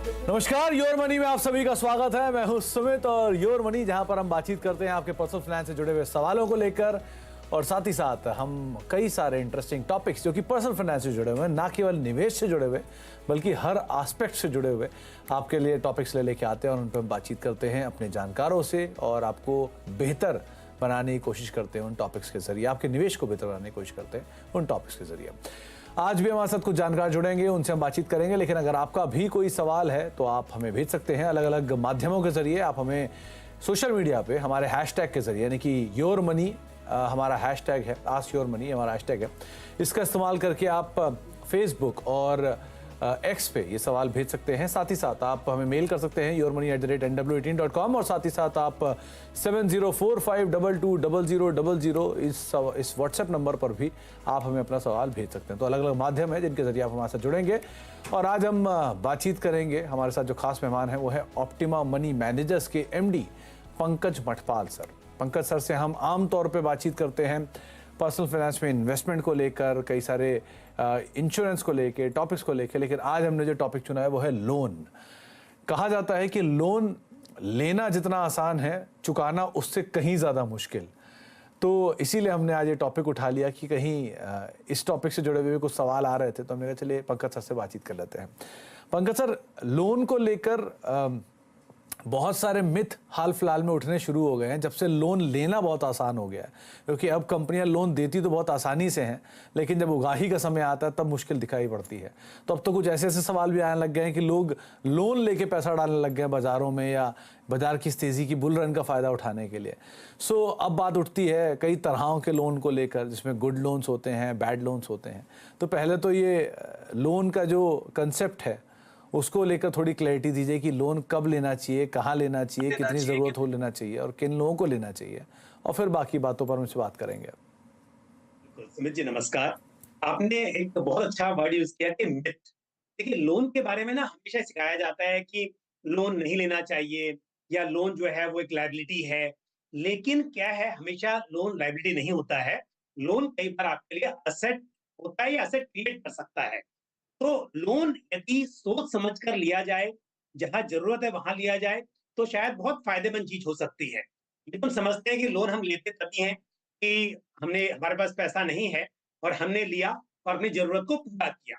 नमस्कार, your money में आप सभी का स्वागत है। मैं हूं सुमित और योर मनी जहां पर हम बातचीत करते हैं आपके पर्सनल फाइनेंस से जुड़े हुए सवालों को लेकर, और साथ ही साथ हम कई सारे इंटरेस्टिंग टॉपिक्स जो कि पर्सनल फाइनेंस से जुड़े हुए हैं, ना केवल निवेश से जुड़े हुए बल्कि हर एस्पेक्ट से जुड़े हुए आपके लिए टॉपिक्स लेके आते हैं और उन पर हम बातचीत करते हैं अपने जानकारों से और आपको बेहतर बनाने की कोशिश करते हैं उन टॉपिक्स के जरिए, आपके निवेश को बेहतर बनाने की कोशिश करते हैं उन टॉपिक्स के जरिए। आज भी हमारे साथ कुछ जानकार जुड़ेंगे, उनसे हम बातचीत करेंगे। लेकिन अगर आपका भी कोई सवाल है तो आप हमें भेज सकते हैं अलग अलग माध्यमों के जरिए। आप हमें सोशल मीडिया पे हमारे हैशटैग के जरिए, यानी कि योर मनी हमारा हैशटैग है, आस्क योर मनी हमारा हैशटैग है, इसका इस्तेमाल करके आप फेसबुक और एक्स पे ये सवाल भेज सकते हैं। साथ ही साथ आप हमें मेल कर सकते हैं yourmoney@nw18.com, और साथ ही साथ आप 7045220000 इस व्हाट्सएप नंबर पर भी आप हमें अपना सवाल भेज सकते हैं। तो अलग अलग माध्यम है जिनके जरिए आप हमारे साथ जुड़ेंगे। और आज हम बातचीत करेंगे, हमारे साथ जो खास मेहमान हैं वो है ऑप्टिमा मनी मैनेजर्स के MD Pankaj Mathpal sir. Pankaj sir से हम आमतौर पर बातचीत करते हैं पर्सनल फाइनेंस में इन्वेस्टमेंट को लेकर, कई सारे इंश्योरेंस को लेकर, टॉपिक्स को लेकर। लेकिन आज हमने जो टॉपिक चुना है वो है लोन। कहा जाता है कि लोन लेना जितना आसान है, चुकाना उससे कहीं ज़्यादा मुश्किल। तो इसीलिए हमने आज ये टॉपिक उठा लिया कि कहीं इस टॉपिक से जुड़े हुए कुछ सवाल आ रहे थे, तो हमने कहा चलिए पंकज सर से बातचीत कर लेते हैं। पंकज सर, लोन को लेकर बहुत सारे मिथ हाल फिलहाल में उठने शुरू हो गए हैं जब से लोन लेना बहुत आसान हो गया है। क्योंकि अब कंपनियां लोन देती तो बहुत आसानी से हैं, लेकिन जब उगाही का समय आता है तब मुश्किल दिखाई पड़ती है। तो अब तो कुछ ऐसे ऐसे सवाल भी आने लग गए हैं कि लोग लोन लेके पैसा डालने लग गए हैं बाजारों में, या बाजार की तेज़ी की बुल रन का फ़ायदा उठाने के लिए। सो अब बात उठती है कई तरहों के लोन को लेकर, जिसमें गुड लोन्स होते हैं, बैड लोन्स होते हैं। तो पहले तो ये लोन का जो कंसेप्ट है उसको लेकर थोड़ी क्लैरिटी दीजिए कि लोन कब लेना चाहिए, कहाँ लेना चाहिए, कितनी ज़रूरत हो लेना चाहिए और किन लोगों को लेना चाहिए, और फिर बाकी बातों पर मुझसे बात करेंगे। सुमित जी नमस्कार। आपने एक बहुत अच्छा वर्ड यूज किया कि मिथ। देखिए, लोन के बारे में ना हमेशा सिखाया जाता है कि लोन नहीं लेना चाहिए, या लोन जो है वो एक लायबिलिटी है। लेकिन क्या है, हमेशा लोन लायबिलिटी नहीं होता है। लोन कई बार आपके लिए असेट होता है, या असेट क्रिएट कर सकता है। तो लोन यदि सोच समझ कर लिया जाए, जहां जरूरत है वहां लिया जाए, तो शायद बहुत फायदेमंद चीज हो सकती है। लेकिन हम समझते हैं कि लोन हम लेते तभी हैं कि हमारे पास पैसा नहीं है और हमने लिया और अपनी जरूरत को पूरा किया।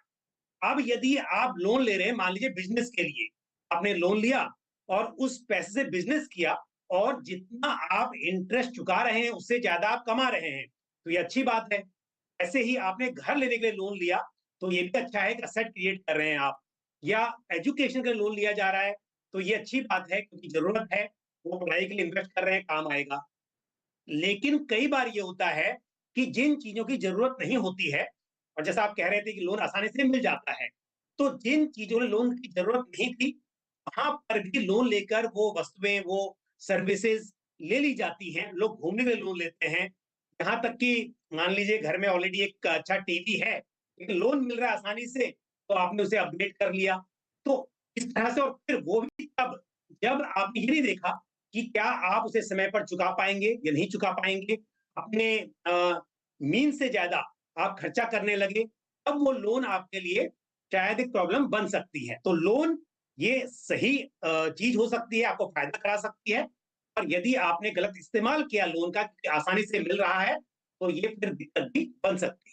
अब यदि आप लोन ले रहे हैं, मान लीजिए बिजनेस के लिए, आपने लोन लिया और उस पैसे से बिजनेस किया, और जितना आप इंटरेस्ट चुका रहे हैं उससे ज्यादा आप कमा रहे हैं, तो ये अच्छी बात है। ऐसे ही आपने घर लेने के लिए लोन लिया, तो ये भी अच्छा है कि असेट क्रिएट कर रहे हैं आप। या एजुकेशन के लिए लोन लिया जा रहा है, तो ये अच्छी बात है क्योंकि जरूरत है, वो पढ़ाई के लिए इन्वेस्ट कर रहे हैं, काम आएगा। लेकिन कई बार ये होता है कि जिन चीजों की जरूरत नहीं होती है, और जैसा आप कह रहे थे कि लोन आसानी से मिल जाता है, तो जिन चीजों में लोन की जरूरत नहीं थी, वहां पर भी लोन लेकर वो वस्तुएं, वो सर्विसेज ले ली जाती हैं। लोग घूमने के लिए लोन लेते हैं। यहाँ तक कि मान लीजिए घर में ऑलरेडी एक अच्छा टीवी है, लेकिन लोन मिल रहा है आसानी से, तो आपने उसे अपग्रेड कर लिया। तो इस तरह से, और फिर वो भी तब जब आपने ये नहीं देखा कि क्या आप उसे समय पर चुका पाएंगे या नहीं चुका पाएंगे। अपने मीन से ज्यादा आप खर्चा करने लगे, तब वो लोन आपके लिए शायद एक प्रॉब्लम बन सकती है। तो लोन ये सही चीज हो सकती है, आपको फायदा करा सकती है। और यदि आपने गलत इस्तेमाल किया लोन का, क्योंकि आसानी से मिल रहा है, तो ये फिर दिक्कत भी बन सकती है।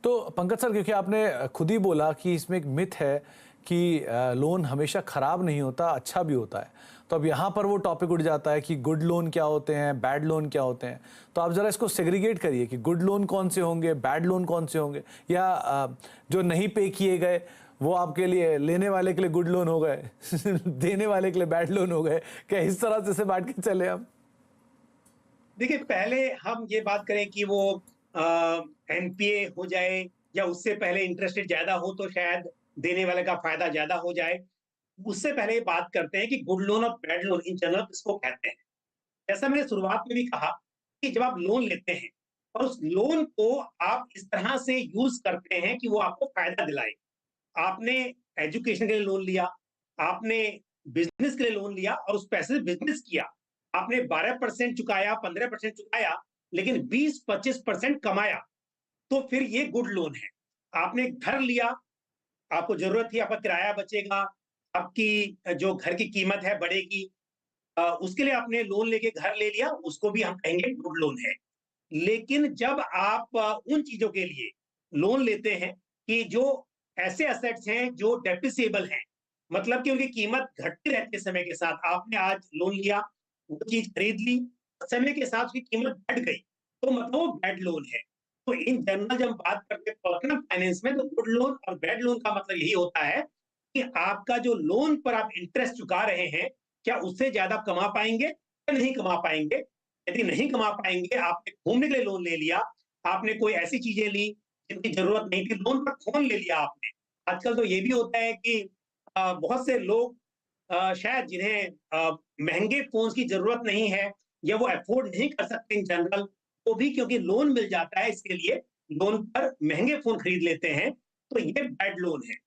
तो पंकज सर, क्योंकि आपने खुद ही बोला कि इसमें एक मिथ है कि लोन हमेशा ख़राब नहीं होता, अच्छा भी होता है। तो अब यहाँ पर वो टॉपिक उठ जाता है कि गुड लोन क्या होते हैं, बैड लोन क्या होते हैं। तो आप ज़रा इसको सेग्रीगेट करिए कि गुड लोन कौन से होंगे, बैड लोन कौन से होंगे, या जो नहीं पे किए गए वो आपके लिए, लेने वाले के लिए गुड लोन हो गए देने वाले के लिए बैड लोन हो गए। क्या इस तरह से बांट के चले हम? देखिए, पहले हम ये बात करें कि वो एनपीए हो जाए, या उससे पहले इंटरेस्ट रेट ज्यादा हो तो शायद देने वाले का फायदा ज्यादा हो जाए। उससे पहले बात करते हैं कि गुड लोन और बैड लोन इन जनरल किसको कहते हैं। जैसा मैंने शुरुआत में भी कहा कि जब आप लोन लेते हैं और उस लोन को आप इस तरह से यूज करते हैं कि वो आपको फायदा दिलाए। आपने एजुकेशन के लिए लोन लिया, आपने बिजनेस के लिए लोन लिया और उस पैसे से बिजनेस किया। आपने 12% चुकाया, 15% चुकाया, लेकिन 20-25% कमाया, तो फिर ये गुड लोन है। आपने घर लिया, आपको जरूरत थी, आपका किराया बचेगा, आपकी जो घर की कीमत है बढ़ेगी, उसके लिए आपने लोन लेके घर ले लिया, उसको भी हम कहेंगे गुड लोन है। लेकिन जब आप उन चीजों के लिए लोन लेते हैं कि जो ऐसे एसेट्स हैं जो डेप्रिसिएबल हैं, मतलब कि उनकी कीमत घटती रहती है समय के साथ, आपने आज लोन लिया, वो चीज खरीद ली, समय के साथ उसकी कीमत घट गई, तो मतलब वो बैड लोन है। तो इन जनरल जब हम बात करते हैं पर्सनल फाइनेंस में, तो गुड लोन और बैड लोन का मतलब यही होता है कि आपका जो लोन पर आप इंटरेस्ट चुका रहे हैं, क्या उससे ज्यादा कमा पाएंगे या नहीं कमा पाएंगे। यदि नहीं कमा पाएंगे, आपने घूमने के लिए लोन ले लिया, आपने कोई ऐसी चीजें ली जिनकी जरूरत नहीं थी, लोन पर फोन ले लिया आपने। आजकल तो ये भी होता है कि बहुत से लोग शायद जिन्हें महंगे फोन की जरूरत नहीं है या वो अफोर्ड नहीं कर सकते इन जनरल, वो भी क्योंकि लोन मिल जाता है इसके लिए लोन पर महंगे फोन खरीद लेते हैं, तो ये बैड लोन है।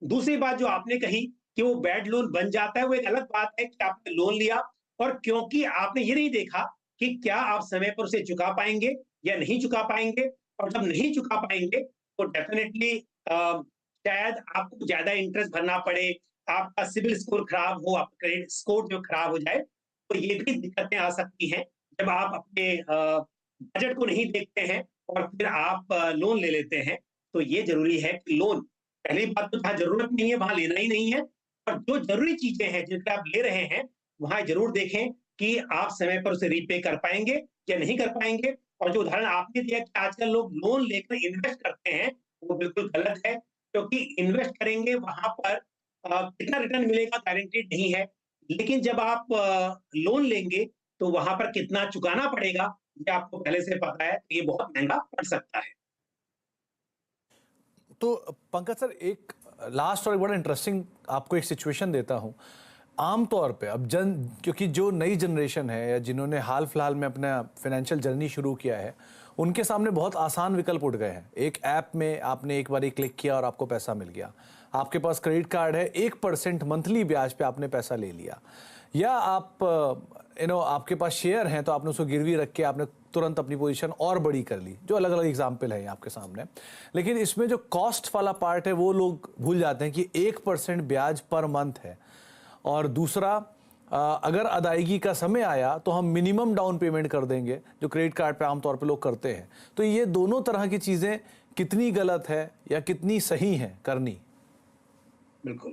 दूसरी बात जो आपने कही कि वो बैड लोन बन जाता है, वो एक अलग बात है कि आपने लोन लिया और क्योंकि आपने ये नहीं देखा कि क्या आप समय पर उसे चुका पाएंगे या नहीं चुका पाएंगे, और जब नहीं चुका पाएंगे तो डेफिनेटली शायद आपको ज्यादा इंटरेस्ट भरना पड़े, आपका सिविल स्कोर खराब हो, आपका क्रेडिट स्कोर जो खराब हो जाए, तो ये भी दिक्कतें आ सकती हैं जब आप अपने बजट को नहीं देखते हैं और फिर आप लोन ले लेते हैं। तो ये जरूरी है कि लोन, पहली बात तो जहाँ जरूरत नहीं है वहां लेना ही नहीं है, और जो जरूरी चीजें हैं जिनका आप ले रहे हैं वहां जरूर देखें कि आप समय पर उसे रीपे कर पाएंगे या नहीं कर पाएंगे। और जो उदाहरण आपने दिया कि आजकल लोग लोन लेकर इन्वेस्ट करते हैं, वो बिल्कुल गलत है, क्योंकि इन्वेस्ट करेंगे वहां पर कितना रिटर्न मिलेगा गारंटीड नहीं है, लेकिन जब आप लोन लेंगे तो वहां पर कितना चुकाना पड़ेगा ये आपको पहले से पता है, तो ये बहुत महंगा पड़ सकता है। तो पंकज सर, एक लास्ट और एक बड़ा इंटरेस्टिंग आपको एक सिचुएशन देता हूं। आमतौर पे अब क्योंकि जो नई जनरेशन है या जिन्होंने हाल फिलहाल में अपना फाइनेंशियल जर्नी शुरू किया है, उनके सामने बहुत आसान विकल्प उठ गए हैं। एक ऐप में आपने एक बार क्लिक किया और आपको पैसा मिल गया। आपके पास क्रेडिट कार्ड है, 1% मंथली ब्याज पे आपने पैसा ले लिया। या आप आपके पास शेयर हैं तो आपने उसको गिरवी रख के आपने तुरंत अपनी पोजीशन और बड़ी कर ली। जो अलग अलग एग्जाम्पल है आपके सामने, लेकिन इसमें जो कॉस्ट वाला पार्ट है वो लोग भूल जाते हैं कि 1% ब्याज पर मंथ है। और दूसरा, अगर अदायगी का समय आया तो हम मिनिमम डाउन पेमेंट कर देंगे, जो क्रेडिट कार्ड पे आमतौर पे लोग करते हैं। तो ये दोनों तरह की चीज़ें कितनी गलत है या कितनी सही है करनी? बिल्कुल,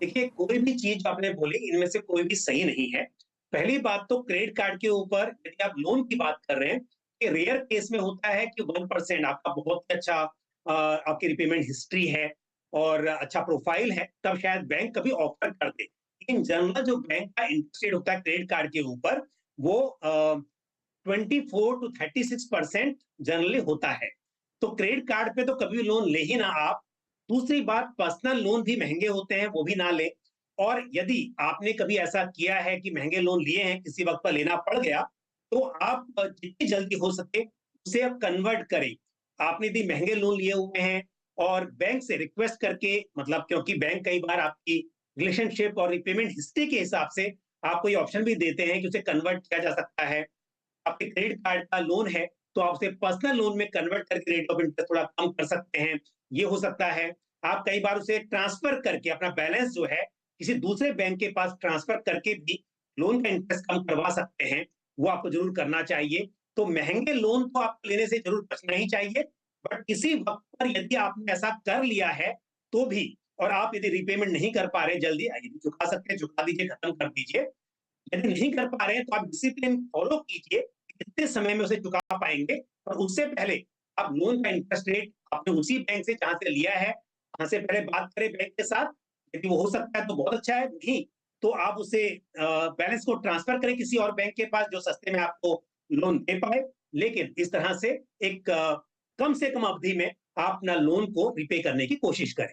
देखिए कोई भी चीज आपने बोली इनमें से कोई भी सही नहीं है। पहली बात तो क्रेडिट कार्ड के ऊपर यदि आप लोन की बात कर रहे हैं, कि रेयर केस में होता है कि 1% आपका बहुत ही अच्छा आपकी रिपेमेंट हिस्ट्री है और अच्छा प्रोफाइल है, तब शायद बैंक कभी ऑफर कर दे। लेकिन जनरल जो बैंक का इंटरेस्ट रेट होता है क्रेडिट कार्ड के ऊपर, वो 24 to 36% जनरली होता है। तो क्रेडिट कार्ड पे तो कभी लोन ले ही ना आप। दूसरी बात, पर्सनल लोन भी महंगे होते हैं, वो भी ना लें। और यदि आपने कभी ऐसा किया है कि महंगे लोन लिए हैं, किसी वक्त पर लेना पड़ गया, तो आप जितनी जल्दी हो सके उसे आप कन्वर्ट करें। आपने यदि महंगे लोन लिए हुए हैं और बैंक से रिक्वेस्ट करके, मतलब क्योंकि बैंक कई बार आपकी रिलेशनशिप और रिपेमेंट हिस्ट्री के हिसाब से आपको ये ऑप्शन भी देते हैं कि उसे कन्वर्ट किया जा सकता है। आपके क्रेडिट कार्ड का लोन है तो आप उसे पर्सनल लोन में कन्वर्ट करके रेट ऑफ इंटरेस्ट थोड़ा कम कर सकते हैं, ये हो सकता है। आप कई बार उसे ट्रांसफर करके अपना बैलेंस जो है किसी दूसरे बैंक के पास ट्रांसफर करके भी लोन का इंटरेस्ट कम करवा सकते हैं, वो आपको जरूर करना चाहिए। तो महंगे लोन तो आपको लेने से जरूर बचना ही चाहिए, बट किसी वक्त पर यदि आपने ऐसा कर लिया है तो भी, और आप यदि रिपेमेंट नहीं कर पा रहे जल्दी, यदि चुका सकते हैं चुका दीजिए, खत्म कर दीजिए। यदि नहीं कर पा रहे हैं तो आप डिसिप्लिन फॉलो कीजिए, कितने समय में उसे चुका पाएंगे, और उससे पहले आप लोन का इंटरेस्ट रेट आपने उसी बैंक से जहां से लिया है वहां से पहले बात करें बैंक के साथ। यदि वो हो सकता है तो बहुत अच्छा है, नहीं तो आप उसे बैलेंस को ट्रांसफर करें किसी और बैंक के पास जो सस्ते में आपको लोन दे पाए। लेकिन इस तरह से एक कम से कम अवधि में आप अपना लोन को रिपे करने की कोशिश करें।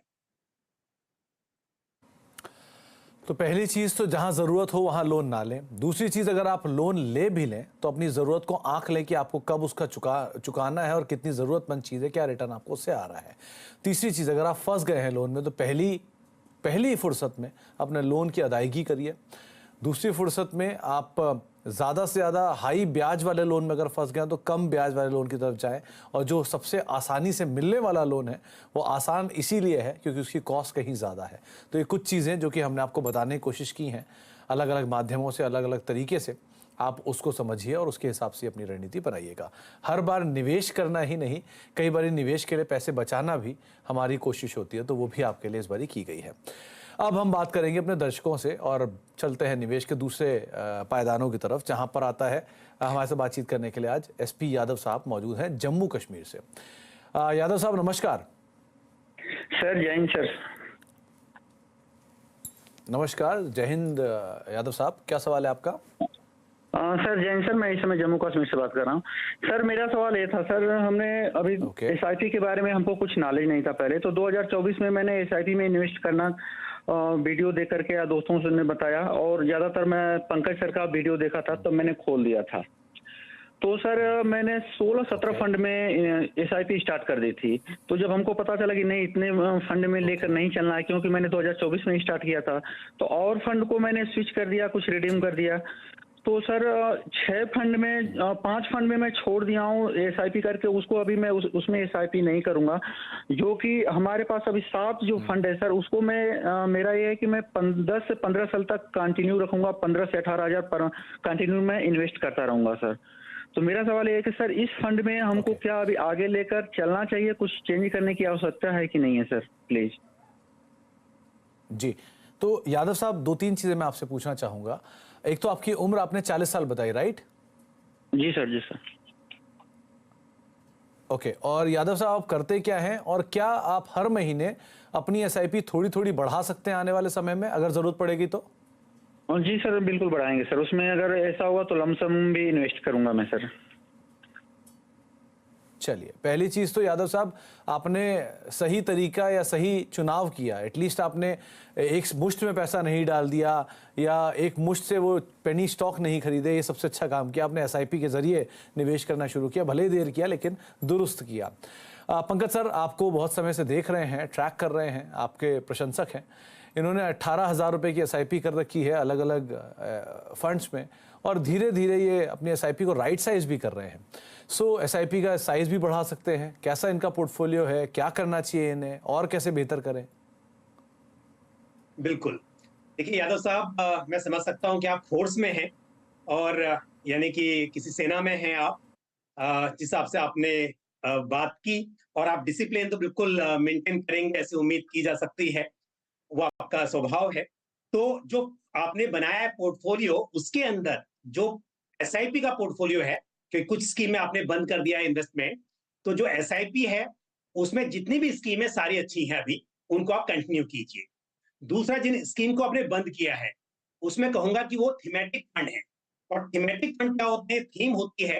तो पहली चीज़ तो जहां ज़रूरत हो वहां लोन ना लें। दूसरी चीज़, अगर आप लोन ले भी लें तो अपनी ज़रूरत को आंक लें कि आपको कब उसका चुकाना है और कितनी ज़रूरतमंद चीज़ है, क्या रिटर्न आपको उससे आ रहा है। तीसरी चीज़, अगर आप फंस गए हैं लोन में तो पहली फुर्सत में अपने लोन की अदायगी करिए। दूसरी फुर्सत में आप ज़्यादा से ज़्यादा हाई ब्याज वाले लोन में अगर फंस गए तो कम ब्याज वाले लोन की तरफ जाएं, और जो सबसे आसानी से मिलने वाला लोन है वो आसान इसीलिए है क्योंकि उसकी कॉस्ट कहीं ज़्यादा है। तो ये कुछ चीज़ें जो कि हमने आपको बताने की कोशिश की हैं अलग अलग माध्यमों से, अलग अलग तरीके से, आप उसको समझिए और उसके हिसाब से अपनी रणनीति बनाइएगा। हर बार निवेश करना ही नहीं, कई बार निवेश के लिए पैसे बचाना भी हमारी कोशिश होती है, तो वो भी आपके लिए इस बारी की गई है। अब हम बात करेंगे अपने दर्शकों से और चलते हैं निवेश के दूसरे पायदानों की तरफ, जहां पर आता है हमारे से बातचीत करने के लिए आज एसपी यादव साहब मौजूद हैं जम्मू कश्मीर से। यादव साहब नमस्कार। सर जय हिंद सर। नमस्कार, जय हिंद यादव साहब, क्या सवाल है आपका? सर जय हिंद सर, मैं इस समय जम्मू कश्मीर से बात कर रहा हूँ। सर मेरा सवाल ये था सर, हमने अभी एसआईपी के बारे में हमको कुछ नॉलेज नहीं था पहले, तो 2024 में मैंने एसआईपी में इन्वेस्ट करना वीडियो देख करके या दोस्तों से ने बताया, और ज्यादातर मैं पंकज सर का वीडियो देखा था तो मैंने खोल दिया था। तो सर मैंने 16-17 फंड में एसआईपी स्टार्ट कर दी थी। तो जब हमको पता चला कि नहीं इतने फंड में लेकर नहीं चलना है, क्योंकि मैंने 2024 में स्टार्ट किया था, तो और फंड को मैंने स्विच कर दिया, कुछ रिडीम कर दिया। तो सर 6 फंड में 5 फंड में मैं छोड़ दिया हूँ एसआईपी करके, उसको अभी मैं उसमें एसआईपी नहीं करूंगा। जो कि हमारे पास अभी 7 जो फंड है सर, उसको मैं मेरा ये है कि मैं 10 से 15 साल तक कंटिन्यू रखूंगा, 15 से 18 हजार पर कंटिन्यू मैं इन्वेस्ट करता रहूंगा सर। तो मेरा सवाल ये है कि सर इस फंड में हमको क्या अभी आगे लेकर चलना चाहिए, कुछ चेंज करने की आवश्यकता है कि नहीं है सर, प्लीज। जी, तो यादव साहब 2-3 चीजें मैं आपसे पूछना चाहूंगा। एक तो आपकी उम्र आपने 40 साल बताई, राइट? जी सर, जी सर। ओके, और यादव साहब आप करते क्या हैं, और क्या आप हर महीने अपनी एसआईपी थोड़ी थोड़ी बढ़ा सकते हैं आने वाले समय में अगर जरूरत पड़ेगी तो? जी सर, बिल्कुल बढ़ाएंगे सर। उसमें अगर ऐसा हुआ तो लमसम भी इन्वेस्ट करूंगा मैं सर। चलिए, पहली चीज तो यादव साहब आपने सही तरीका या सही चुनाव किया। एटलीस्ट आपने एक मुश्त में पैसा नहीं डाल दिया या एक मुश्त से वो पेनी स्टॉक नहीं खरीदे, ये सबसे अच्छा काम किया आपने। एसआईपी के जरिए निवेश करना शुरू किया, भले देर किया लेकिन दुरुस्त किया। पंकज सर आपको बहुत समय से देख रहे हैं, ट्रैक कर रहे हैं, आपके प्रशंसक हैं। इन्होंने 18,000 रुपये की एसआईपी कर रखी है अलग अलग फंड्स में, और धीरे धीरे ये अपनी एसआईपी को राइट साइज भी कर रहे हैं। सो एसआईपी का साइज भी बढ़ा सकते हैं। कैसा इनका पोर्टफोलियो है, क्या करना चाहिए इन्हें, और कैसे बेहतर करें? बिल्कुल, देखिए यादव साहब, मैं समझ सकता हूं कि आप फोर्स में हैं और यानी कि किसी सेना में हैं आप। जिस हिसाब से आपने बात की, और आप डिसिप्लिन तो बिल्कुल मेंटेन करेंगे ऐसी उम्मीद की जा सकती है, वो आपका स्वभाव है। तो जो आपने बनाया है पोर्टफोलियो, उसके अंदर जो एसआईपी का पोर्टफोलियो है, कि कुछ स्कीमें आपने बंद कर दिया है इन्वेस्टमेंट, तो जो एसआईपी है उसमें जितनी भी स्कीमें सारी अच्छी हैं अभी, उनको आप कंटिन्यू कीजिए। दूसरा, जिन स्कीम को आपने बंद किया है उसमें कहूंगा कि वो थीमेटिक फंड है। और थीमेटिक फंड क्या होते हैं? थीम होती है,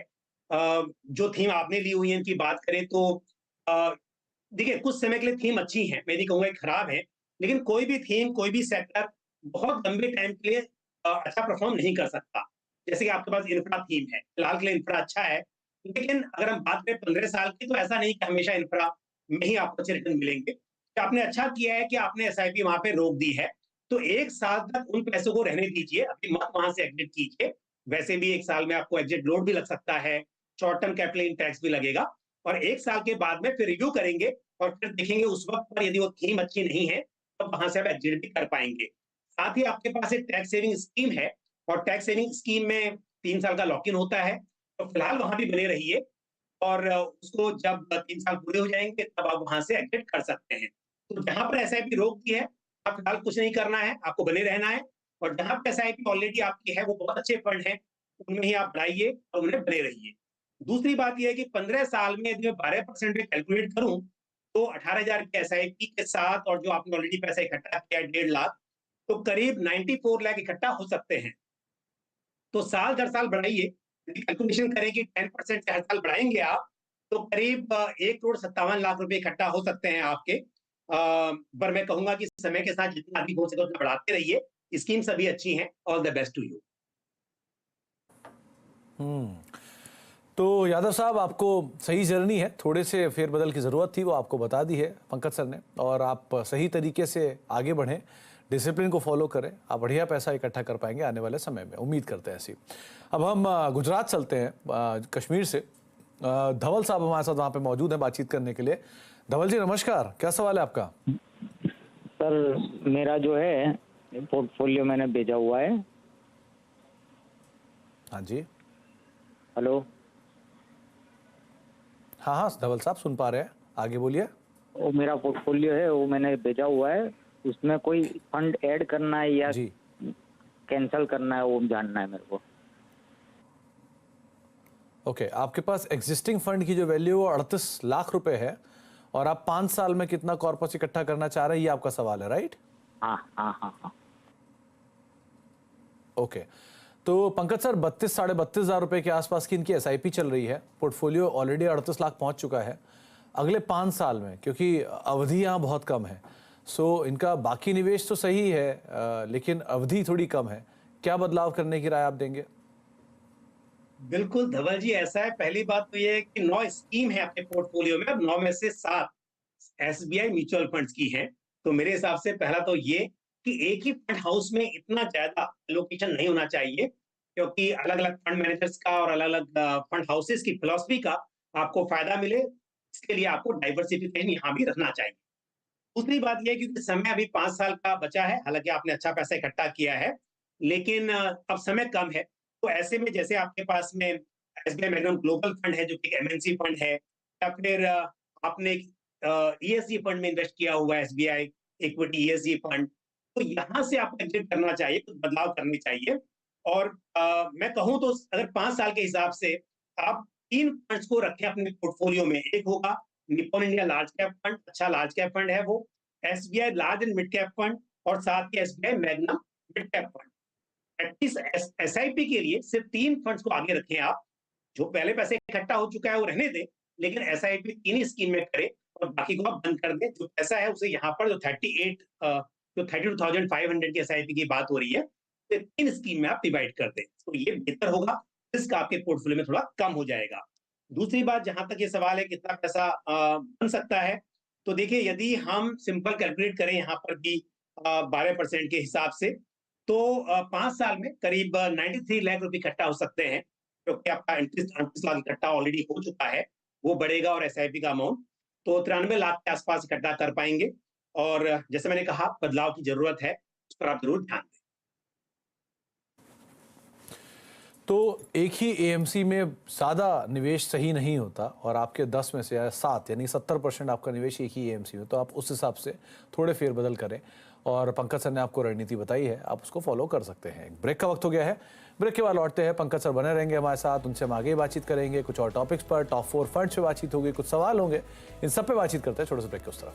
जो थीम आपने ली हुई है इनकी बात करें तो देखिए कुछ समय के लिए थीम अच्छी है, मैं नहीं कहूंगा खराब है, लेकिन कोई भी थीम, कोई भी सेक्टर बहुत लंबे टाइम के लिए अच्छा परफॉर्म नहीं कर सकता। जैसे कि आपके पास इंफ्रा थीम है, फिलहाल के लिए इंफ्रा अच्छा है, लेकिन अगर हम बात करें 15 साल की, तो ऐसा नहीं कि हमेशा इंफ्रा में ही आपको अच्छे रिटर्न मिलेंगे। तो आपने अच्छा किया है कि आपने एसआईपी वहां पे रोक दी है, तो 1 साल तक उन पैसों को रहने दीजिए, अभी मत वहां से एग्जिट कीजिए। वैसे भी 1 साल में आपको एग्जिट लोड भी लग सकता है, शॉर्ट टर्म कैपिटल टैक्स भी लगेगा, और 1 साल के बाद में फिर रिव्यू करेंगे और फिर देखेंगे उस वक्त पर यदि वो थीम अच्छी नहीं है तो वहां से आप एग्जिट भी कर पाएंगे। साथ ही आपके पास एक टैक्स सेविंग स्कीम है, और टैक्स सेविंग स्कीम में 3 साल का लॉक इन होता है, तो फिलहाल वहां भी बने रहिए, और उसको जब 3 साल पूरे हो जाएंगे तब आप वहां से एग्जिट कर सकते हैं। तो जहां पर एसआईपी रोक दी है, आप फिलहाल कुछ नहीं करना है, आपको बने रहना है, और जहां पर एसआईपी ऑलरेडी आपकी है, वो बहुत अच्छे फंड है, उनमें ही आप बढ़ाइए और उन्हें बने रहिए। दूसरी बात यह है कि 15 साल में यदि मैं 12% में कैलकुलेट करूं, तो 18,000 की एसआईपी के साथ, और जो आपने ऑलरेडी पैसा इकट्ठा किया है 1.5 लाख, तो करीब 94 लाख इकट्ठा हो सकते हैं। तो साल दर साल बढ़ाइए, यदि कैलकुलेशन करें कि 10% से हर साल बढ़ाएंगे आप, तो करीब 1,57 करोड़ रुपए इकट्ठा हो सकते हैं आपके। पर मैं कहूंगा कि समय के साथ जितना अधिक हो सके उतना बढ़ाते रहिए। स्कीम सभी अच्छी हैं। All the best to you. तो यादव साहब आपको सही जर्नी है, थोड़े से फेरबदल की ज़रूरत थी, वो आपको बता दी है पंकज सर ने, और आप सही तरीके से आगे बढ़ें, डिसिप्लिन को फॉलो करें, आप बढ़िया पैसा इकट्ठा कर पाएंगे आने वाले समय में, उम्मीद करते हैं ऐसी। अब हम गुजरात चलते हैं, कश्मीर से धवल साहब हमारे साथ वहाँ पे मौजूद हैं बातचीत करने के लिए। धवल जी नमस्कार, क्या सवाल है आपका? सर मेरा जो है पोर्टफोलियो मैंने भेजा हुआ है। हाँ जी, हेलो। हाँ हाँ धवल साहब सुन पा रहे हैं, आगे बोलिए। वो मेरा पोर्टफोलियो है, वो मैंने भेजा हुआ है, उसमें कोई फंड ऐड करना है या जी कैंसिल करना है, वो जानना है मेरे को। ओके, आपके पास एग्जिस्टिंग फंड की जो वैल्यू वो 38 लाख रुपए है और आप 5 साल में कितना कॉर्पस इकट्ठा करना चाह रहे हैं, ये आपका सवाल है, राइट? हाँ हाँ हाँ हाँ। ओके, तो पंकज सर 32-32.5 हजार रुपए के आसपास की इनकी एसआईपी चल रही है। पोर्टफोलियो ऑलरेडी 38 लाख पहुंच चुका है। अगले 5 साल में, क्योंकि अवधि यहाँ बहुत कम है, सो इनका बाकी निवेश तो सही है लेकिन अवधि थोड़ी कम है, क्या बदलाव करने की राय आप देंगे? बिल्कुल धवल जी, ऐसा है। पहली बात तो ये है कि 9 स्कीम है अपने पोर्टफोलियो में, अब 9 में से 7 एसबीआई म्यूचुअल फंड्स की हैं। तो मेरे हिसाब से पहला तो ये कि एक ही फंड हाउस में इतना ज्यादा एलोकेशन नहीं होना चाहिए, क्योंकि अलग अलग फंड मैनेजर्स का और अलग अलग फंड हाउसेस की फिलॉसफी का आपको फायदा मिले, इसके लिए आपको डाइवर्सिफिकेशन यहाँ भी रखना चाहिए। दूसरी बात यह है कि समय अभी 5 साल का बचा है, हालांकि आपने अच्छा पैसा इकट्ठा किया है, लेकिन अब समय कम है। तो ऐसे में जैसे आपके पास में एसबीआई मैग्नम ग्लोबल फंड है जो कि एमएनसी फंड है, या फिर आपने ईएसजी फंड में इन्वेस्ट किया हुआ है, एसबीआई इक्विटी ईएसजी फंड, तो यहाँ से आपको एग्जिट करना चाहिए, कुछ बदलाव करने चाहिए। और मैं कहूँ तो अगर 5 साल के हिसाब से आप 3 फंड्स को रखें अपने पोर्टफोलियो में, एक होगा Nippon India large cap fund, अच्छा लार्ज कैप फंड है वो, SBI large and mid cap fund, और साथ ही SBI Magnum mid cap fund. At least SIP के लिए सिर्फ 3 फंड्स को आगे रखें आप। जो पहले पैसे इकट्ठा हो चुका है वो रहने दें, लेकिन एसआईपी 3 ही स्कीम में करें और बाकी को आप बंद कर दें। जो पैसा है उसे यहाँ पर जो 32,500 की एसआईपी की बात हो रही है, तो 3 स्कीम में आप डिवाइड कर दें, तो ये बेहतर होगा, रिस्क आपके पोर्टफोलियो में थोड़ा कम हो जाएगा। दूसरी बात, जहां तक ये सवाल है कितना पैसा बन सकता है, तो देखिए यदि हम सिंपल कैलकुलेट करें यहाँ पर भी 12% के हिसाब से, तो 5 साल में करीब 93 लाख रुपए इकट्ठा हो सकते हैं, क्योंकि आपका 38 लाख इकट्ठा ऑलरेडी हो चुका है, वो बढ़ेगा और एसआईपी का अमाउंट तो 93 लाख के आसपास इकट्ठा कर पाएंगे। और जैसे मैंने कहा, बदलाव की जरूरत है, उस पर आप जरूर ध्यान दें। तो एक ही एएमसी में ज़्यादा निवेश सही नहीं होता और आपके 10 में से 7 यानी 70% आपका निवेश एक ही एएमसी में, तो आप उस हिसाब से थोड़े फेरबदल करें। और पंकज सर ने आपको रणनीति बताई है, आप उसको फॉलो कर सकते हैं। ब्रेक का वक्त हो गया है, ब्रेक के बाद लौटते हैं। पंकज सर बने रहेंगे हमारे साथ, उनसे हम आगे बातचीत करेंगे, कुछ और टॉपिक्स पर, टॉप 4 फंड्स पे बातचीत होगी, कुछ सवाल होंगे, इन सब पे बातचीत करते हैं। छोटे से ब्रेक के उस तरफ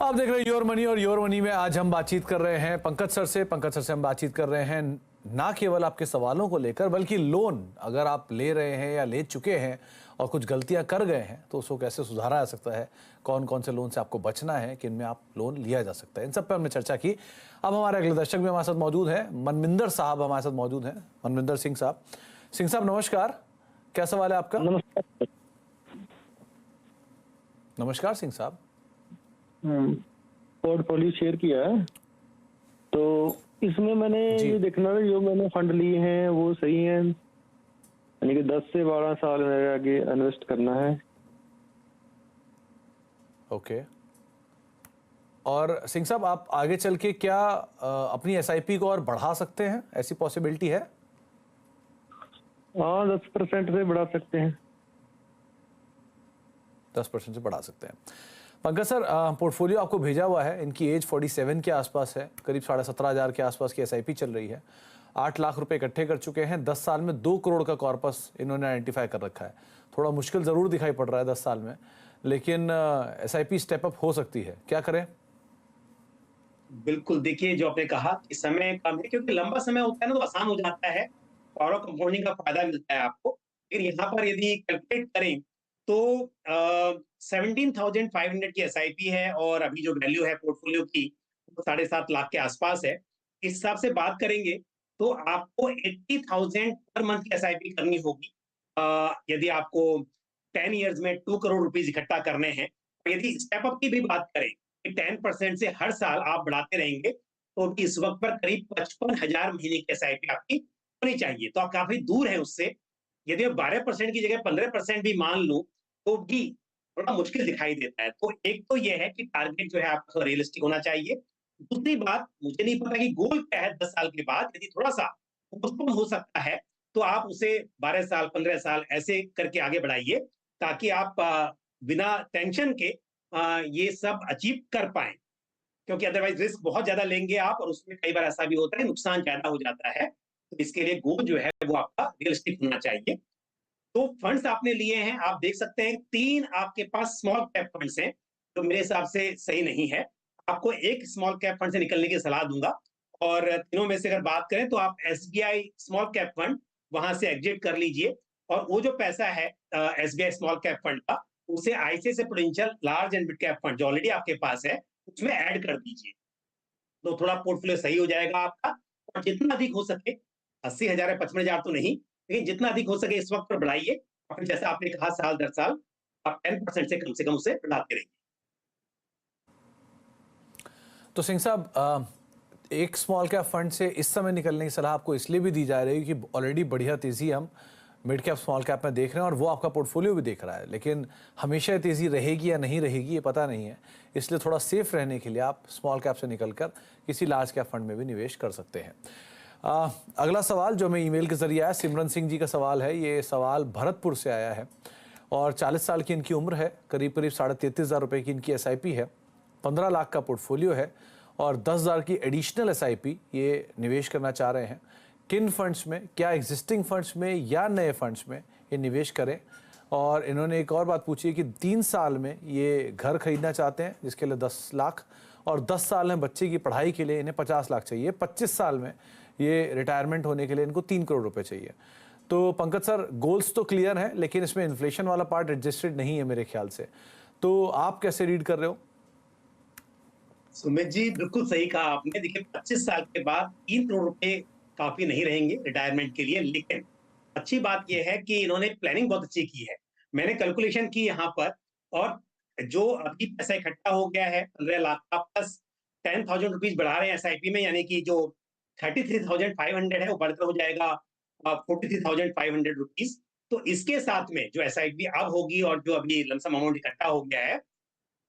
आप देख रहे हैं योर मनी, और योर मनी में आज हम बातचीत कर रहे हैं पंकज सर से। पंकज सर से हम बातचीत कर रहे हैं ना केवल आपके सवालों को लेकर, बल्कि लोन अगर आप ले रहे हैं या ले चुके हैं और कुछ गलतियां कर गए हैं तो उसको कैसे सुधारा जा सकता है, कौन कौन से लोन से आपको बचना है, किन में आप लोन लिया जा सकता है, इन सब पे हमने चर्चा की। अब हमारे अगले दर्शक भी हमारे साथ मौजूद हैं, मनविंदर साहब हमारे साथ मौजूद हैं, मनविंदर सिंह साहब। सिंह साहब नमस्कार, क्या सवाल है आपका? नमस्कार। नमस्कार सिंह साहब। पोर्टफोलियो शेयर किया है, तो इसमें मैंने ये देखना है जो मैंने फंड लिए हैं वो सही है, यानी कि 10 से 12 साल मेरे आगे इन्वेस्ट करना है। ओके, और सिंह साहब आप आगे चल के क्या अपनी एसआईपी को और बढ़ा सकते हैं, ऐसी पॉसिबिलिटी है? हाँ, 10% से बढ़ा सकते हैं। 10% से बढ़ा सकते हैं। पंकज सर, पोर्टफोलियो आपको भेजा हुआ है, इनकी एज 47 के आसपास है, करीब 17,500 के आसपास की एसआईपी चल रही है, 8 लाख रुपए इकट्ठे कर चुके हैं, 10 साल में 2 करोड़ का कॉर्पस इन्होंने आइडेंटिफाई कर रखा है। थोड़ा मुश्किल ज़रूर दिखाई पड़ रहा है 10 साल में, लेकिन एसआईपी स्टेप अप हो सकती है, क्या करें? बिल्कुल, देखिए जो आपने कहा कि समय कम है, क्योंकि लंबा समय होता है ना तो आसान हो जाता है, पावर कंपाउंडिंग का फायदा मिलता है आपको। फिर यहाँ पर यदि कैलकुलेट करें तो 17,500 की एसआईपी है और अभी जो वैल्यू है पोर्टफोलियो की वो 7.5 लाख के आसपास है। इस हिसाब से बात करेंगे तो आपको 80,000 पर मंथ की एसआईपी करनी होगी यदि आपको 10 इयर्स में 2 करोड़ रुपीस इकट्ठा करने हैं। यदि स्टेप अप की भी बात करें, कि 10% से हर साल आप बढ़ाते रहेंगे तो भी इस वक्त पर करीब 55,000 महीने की एसआईपी आपकी होनी चाहिए। तो आप काफी दूर है उससे। यदि मैं 12% की जगह 15% भी मान लूं तो भी थोड़ा मुश्किल दिखाई देता है। तो एक तो ये है कि टारगेट जो है आपका रियलिस्टिक होना चाहिए। दूसरी बात, मुझे नहीं पता कि गोल क्या है 10 साल के बाद, यदि थोड़ा सा पोस्टपोन हो सकता है तो आप उसे 12 साल 15 साल ऐसे करके आगे बढ़ाइए, ताकि आप बिना टेंशन के ये सब अचीव कर पाए। क्योंकि अदरवाइज रिस्क बहुत ज्यादा लेंगे आप, और उसमें कई बार ऐसा भी होता है नुकसान ज्यादा हो जाता है। तो इसके लिए गोल जो है वो आपका रियलिस्टिक होना चाहिए। तो फंड्स आपने लिए हैं, आप देख सकते हैं 3 आपके पास स्मॉल कैप फंड्स हैं, तो मेरे हिसाब से सही नहीं है। आपको एक स्मॉल कैप फंड से निकलने की सलाह दूंगा। और तीनों में से अगर बात करें तो आप एसबीआई स्मॉल कैप फंड वहां से एग्जिट कर लीजिए, और वो जो पैसा है एसबीआई स्मॉल कैप फंड का, उसे ICICI prudential large and mid cap fund जो ऑलरेडी आपके पास है उसमें ऐड कर दीजिए। तो थोड़ा पोर्टफोलियो सही हो जाएगा आपका। और जितना अधिक हो सके, 80,000 या 55,000 तो नहीं, लेकिन जितना अधिक हो सके इस वक्त पर बढ़ाइए। और फिर जैसा आपने कहा साल दर साल आप 10% से कम उसे बढ़ाते रहिए। तो सिंह साहब, एक स्मॉल कैप फंड से इस समय निकलने की सलाह आपको इसलिए भी दी जा रही है कि ऑलरेडी बढ़िया तेजी हम मिड कैप स्मॉल कैप में देख रहे हैं और वो आपका पोर्टफोलियो भी देख रहा है, लेकिन हमेशा ये तेज़ी रहेगी या नहीं रहेगी ये पता नहीं है। इसलिए थोड़ा सेफ रहने के लिए आप स्मॉल कैप से निकलकर किसी लार्ज कैप फंड में भी निवेश कर सकते हैं। अगला सवाल जो हमें ईमेल के जरिए आया, सिमरन सिंह जी का सवाल है। ये सवाल भरतपुर से आया है और 40 साल की इनकी उम्र है, करीब 33,500 रुपये की इनकी एसआईपी है, 15 लाख का पोर्टफोलियो है और 10,000 की एडिशनल एसआईपी ये निवेश करना चाह रहे हैं। किन फंड्स में, क्या एग्जिस्टिंग फंड्स में या नए फंड्स में ये निवेश करें? और इन्होंने एक और बात पूछी है कि 3 साल में ये घर खरीदना चाहते हैं जिसके लिए 10 लाख, और 10 साल में बच्चे की पढ़ाई के लिए इन्हें 50 लाख चाहिए, 25 साल में ये रिटायरमेंट होने के लिए इनको 3 करोड़ रुपए चाहिए। तो पंकज सर, गोल्स तो क्लियर हैं लेकिन इसमें इन्फ्लेशन वाला पार्ट एडजस्टेड नहीं है मेरे ख्याल से, तो आप कैसे रीड कर रहे हो? सुमित जी, बिल्कुल सही कहा आपने। देखिए 25 साल के बाद 3 करोड़ रुपए काफी नहीं रहेंगे रिटायरमेंट के लिए, लेकिन अच्छी बात यह है कि इन्होंने प्लानिंग बहुत अच्छी की है। मैंने कैलकुलेशन की यहाँ पर, और जो अभी पैसा इकट्ठा हो गया है 15 लाख का, प्लस 10,000 रुपीज बढ़ा रहे हैं एसआईपी में, यानी कि जो 33,500 है वो बढ़कर हो जाएगा 43,500 रुपीज। तो इसके साथ में जो एसआईपी अब होगी और जो अभी लमसम अमाउंट इकट्ठा हो गया है,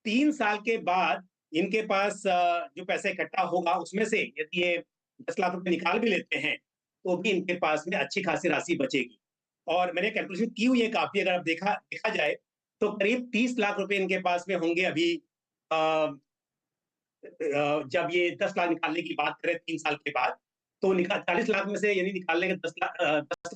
3 साल के बाद इनके पास जो पैसा इकट्ठा होगा उसमें से यदि ये 10 लाख रुपए निकाल भी लेते हैं तो भी इनके पास में अच्छी खासी राशि बचेगी। और मैंने कैलकुलेशन की हुई है काफी, अगर आप देखा जाए तो करीब 30 लाख रुपए इनके पास में होंगे अभी, जब ये 10 लाख निकालने की बात करें 3 साल के बाद, तो 40 लाख में से यानी निकालने के 10 लाख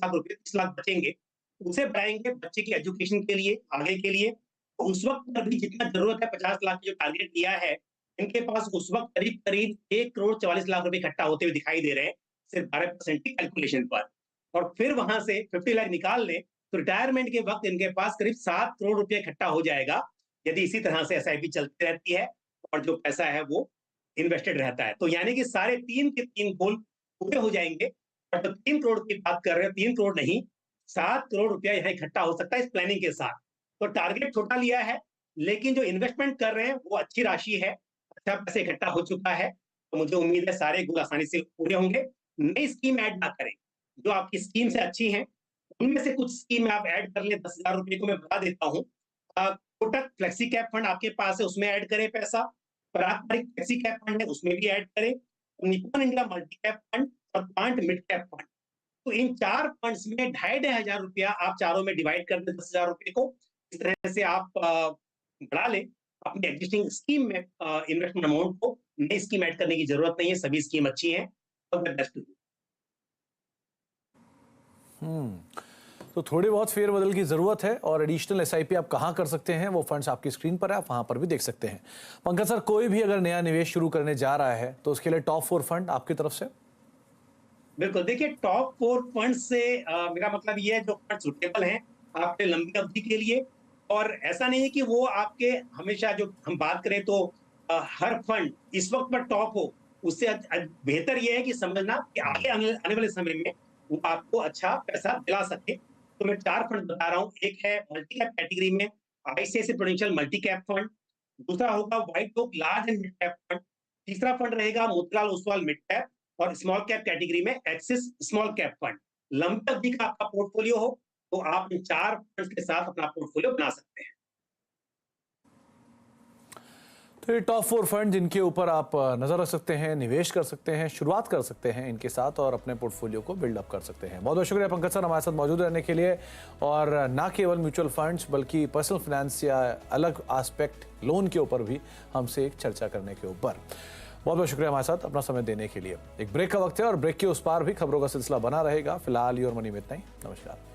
रुपए, 30 लाख बचेंगे, उसे बढ़ाएंगे बच्चे की एजुकेशन के लिए, आगे के लिए। तो उस वक्त पर भी जितना जरूरत है, 50 लाख की जो टारगेट दिया है, इनके पास उस वक्त करीब करीब 1,44,00,000 रुपए इकट्ठा होते हुए दिखाई दे रहे हैं, सिर्फ 12% की कैलकुलेशन पर। और फिर वहां से 50 लाख निकाल लें तो रिटायरमेंट के वक्त इनके पास करीब 7 करोड़ रुपए इकट्ठा हो जाएगा, यदि इसी तरह से एसआईपी चलती रहती है और जो पैसा है वो इन्वेस्टेड रहता है। तो यानी कि सारे 3 के 3 गोल पूरे हो जाएंगे। और तो 3 करोड़ की बात कर रहे हैं, 3 करोड़ नहीं, 7 करोड़ रुपया यहाँ इकट्ठा हो सकता है इस प्लानिंग के साथ। तो टारगेट छोटा लिया है, लेकिन जो इन्वेस्टमेंट कर रहे हैं वो अच्छी राशि है, अच्छा पैसे इकट्ठा हो चुका है। तो मुझे उम्मीद है सारे गोल आसानी से पूरे होंगे। नई स्कीम ऐड ना करें, जो आपकी स्कीम से अच्छी हैं उनमें से कुछ स्कीम आप ऐड कर ले। 10,000 रुपए को मैं बता देता हूँ। कोटक फ्लेक्सी कैप फंड आपके पास है, उसमें ऐड करें पैसा। पारंपरिक फ्लेक्सी कैप फंड है, उसमें भी ऐड करें। Nippon India multi cap fund और क्वांट मिड कैप फंड, तो इन 4 फंड्स में 2,500 रुपया आप चारों में डिवाइड कर दें 10,000 रुपए को। इस तरह से आप बढ़ा लें अपनी एग्जिस्टिंग स्कीम में इन्वेस्टमेंट अमाउंट को। नई स्कीम ऐड करने की जरूरत नहीं है, सभी स्कीम अच्छी हैं। तो थोड़ी बहुत फेरबदल की जरूरत है, और एडिशनल एसआईपी आप कहां कर सकते हैं वो फंड्स आपकी स्क्रीन पर है, आप वहां पर भी देख सकते हैं। पंकज सर, कोई भी अगर नया निवेश शुरू करने जा रहा है तो उसके लिए टॉप 4 फंड आपकी तरफ से? बिल्कुल, देखिए टॉप 4 फंड से मेरा मतलब ये है जो फंड सुटेबल हैं आपके लंबी अवधि के लिए। और ऐसा नहीं है कि वो आपके हमेशा, जो हम बात करें तो हर फंड इस वक्त पर टॉप हो, उससे बेहतर ये है कि समझना कि आगे आने वाले समय में वो आपको अच्छा पैसा दिला सके। तो मैं 4 फंड बता रहा हूँ। एक है मल्टी कैप कैटेगरी में ICICI Prudential multi cap fund, दूसरा होगा White Oak large and mid cap fund, तीसरा फंड रहेगा मोतीलाल ओसवाल मिड कैप, और स्मॉल कैप कैटेगरी में एक्सिस स्मॉल कैप फंड। लंबी अवधि का आपका पोर्टफोलियो हो तो आप इन 4 फंड्स के साथ अपना पोर्टफोलियो बना सकते हैं। तो ये टॉप 4 फंड जिनके ऊपर आप नजर रख सकते हैं, निवेश कर सकते हैं, शुरुआत कर सकते हैं इनके साथ और अपने पोर्टफोलियो को बिल्डअप कर सकते हैं। बहुत बहुत शुक्रिया पंकज सर हमारे साथ मौजूद रहने के लिए, और ना केवल म्यूचुअल फंड्स बल्कि पर्सनल फाइनेंस या अलग एस्पेक्ट लोन के ऊपर भी हमसे एक चर्चा करने के ऊपर। बहुत बहुत शुक्रिया हमारे साथ अपना समय देने के लिए। एक ब्रेक का वक्त है और ब्रेक के उस पार भी खबरों का सिलसिला बना रहेगा। फिलहाल योर मनी में इतना ही। नमस्कार।